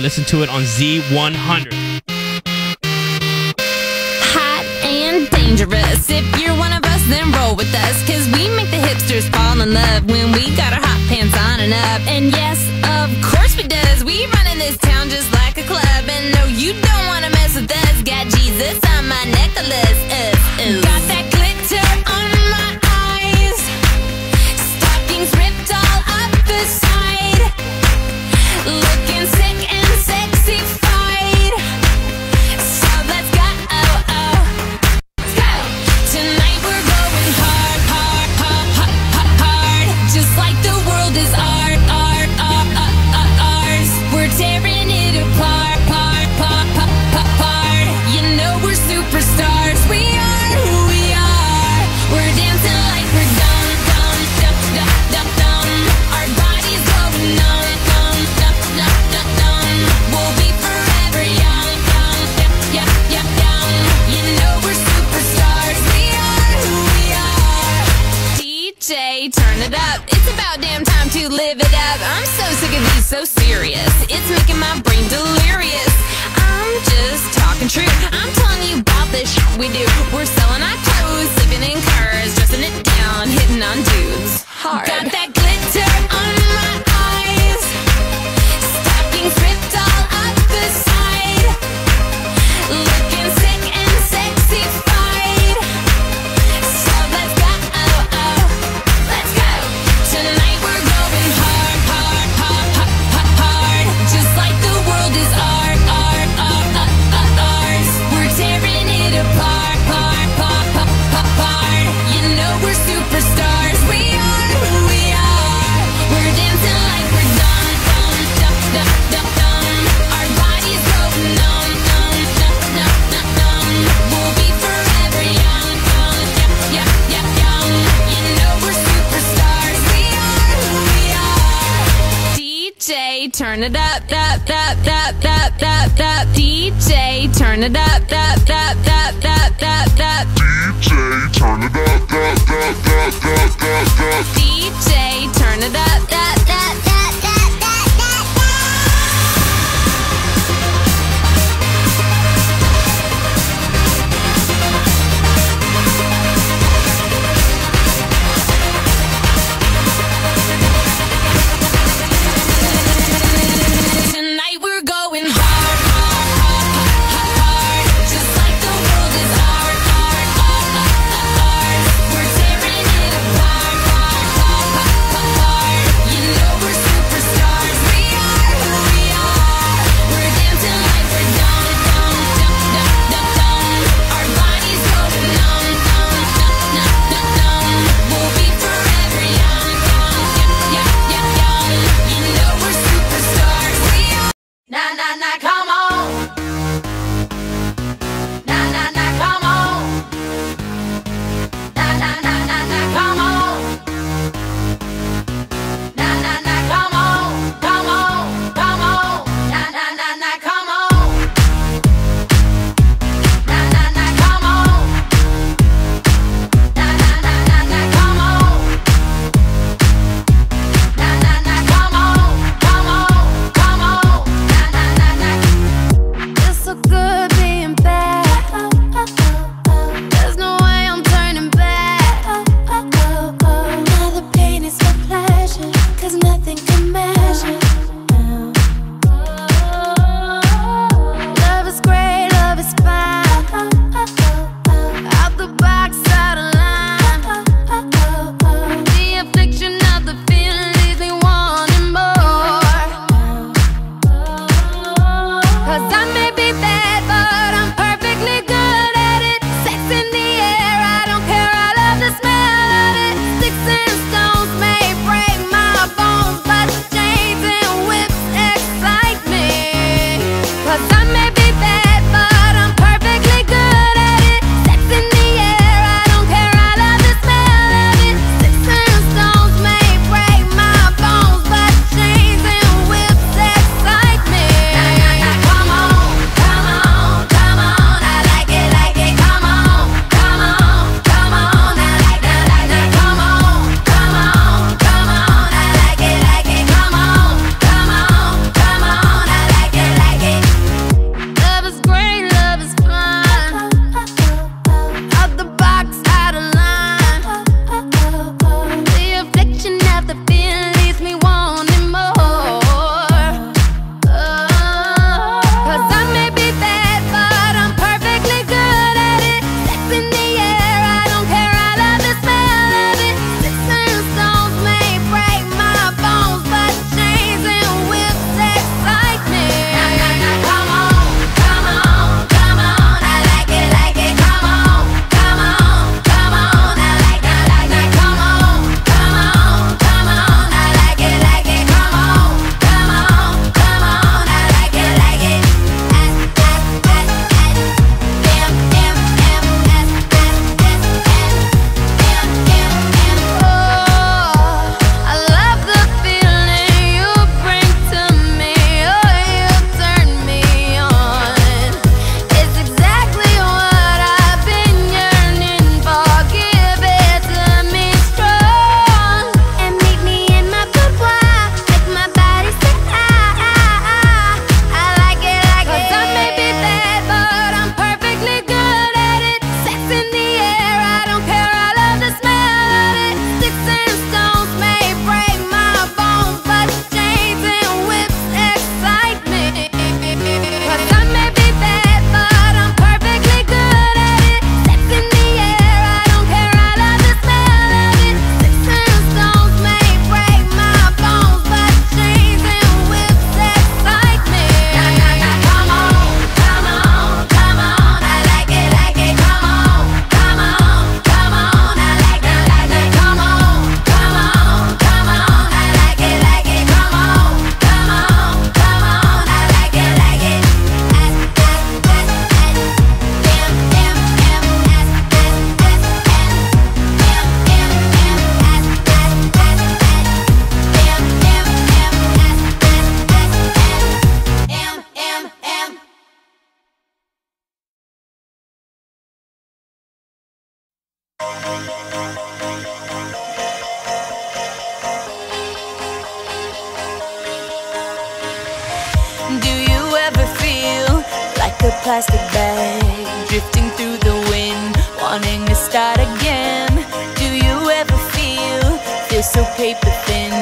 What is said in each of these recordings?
listen to it on Z100. Hot and dangerous. If you're one of us, then roll with us, 'cause we make the hipsters fall in love when we got our hot pants on and up. And yes, of course we does. We run in this town just like a club. And no, you don't wanna mess with us. Got Jesus on my necklace. Got that glitter on my eyes. Stockings ripped all up the side. Looking sick and sexified. So let's go. Let's go. Tonight we're going hard, hard, hard, hard, hard, hard. Just like the world is ours. We're tearing it apart, part, part, part, part, part. You know we're superstars. We are who we are. We're dancing like we're dumb, dumb, dumb, dumb, dumb, dumb. Our bodies going numb, numb, numb, numb, numb, numb. We'll be forever young, young, young, young, young. You know we're superstars. We are who we are. DJ, turn it up. It's about damn time to live it up. I'm so sick of these so serious. It's making my brain delirious. I'm just talking true. I'm telling you about this shit we do. We're selling our clothes, sleeping in cars, dressing it down, hitting on dudes hard. Got that glitter on my eyes. Stockings ripped all up the side. Looking sick and sexified. So let's go. Let's go. Tonight we're going hard, hard, hard, hard, hard, hard. Just like the world is ours. We're tearing it apart, part, part, part, part, part. You know we're superstars. We are who we are. We're dancing like we're dumb, dumb, dumb, dumb, dumb, dumb. Our bodies go numb, numb, numb, numb, numb, numb. We'll be forever young, young, young, young, young. You know we're superstars. We are who we are. DJ, turn it up, up, up, up, up, up, up. DJ, turn it up, up, up, up, up, up, up. DJ, turn it up, up, up, up, up, up, up. DJ, turn it up, up, up, up, up, up, up. Tonight we're going hard, hard, hard, hard, hard. Just like the world is ours. We're tearing it apart, part, part, part, part, part. You know we're superstars. We are who we are. We're dancing like we're dumb, dumb, dumb, dumb, dumb, dumb. Our bodies go numb, numb, numb, numb, numb, numb. We'll be forever young, young, young, young, young. You know we're superstars. We are. Nah, nah, nah, come on. Nah, nah, nah, come on. Nah, nah, nah, nah, nah, come on. Nah, nah, nah, come on. Come on, come on. Nah, nah, nah, nah, come on. Nah, nah, nah, come on. Nah, nah, nah, nah, nah, come on. Nah, nah, nah, come on. Come on, come on. Nah, nah, nah, nah. It's so good being bad. There's no way I'm turning back. Now the pain is for pleasure, 'cause nothing can measure. Love is great, love is fine. Out the box, out of line. The affliction of the feeling leaves me wanting more. 'Cause I may be bad, but I'm perfectly good at it. Sex in the air, I don't care, I love the smell of it. Sticks and stones may break my bones, but chains and Do you ever feel like a plastic bag drifting through the wind, wanting to start again? Do you ever feel so paper thin,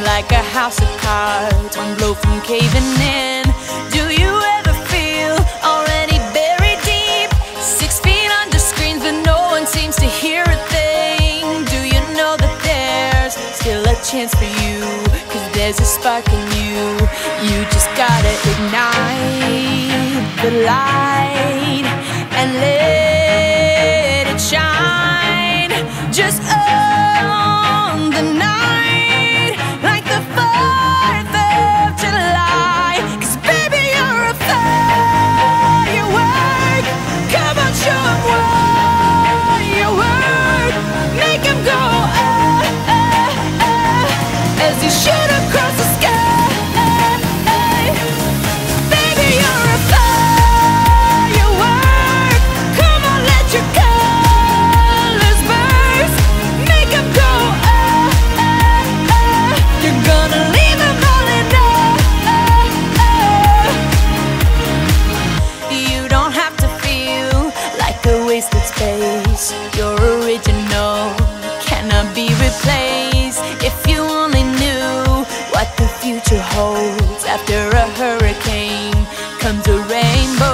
like a house of cards, one blow from caving in? Do you ever feel already buried deep, 6 feet under screens, but no one seems to hear a thing? Do you know that there's still a chance for you, 'cause there's a spark in you? You just gotta ignite the light and let it shine. Just own the night like the 4th of July. 'Cause baby, you're a firework. Come on, show 'em what you're worth. Make 'em go as you shoot across the sky. Baby, you're a firework. Come on, let your colors burst. Make 'em go you're gonna leave 'em all in You don't have to feel like a wasted space. You're original, cannot be replaced. If you only knew what the future holds, after a hurricane comes a rainbow.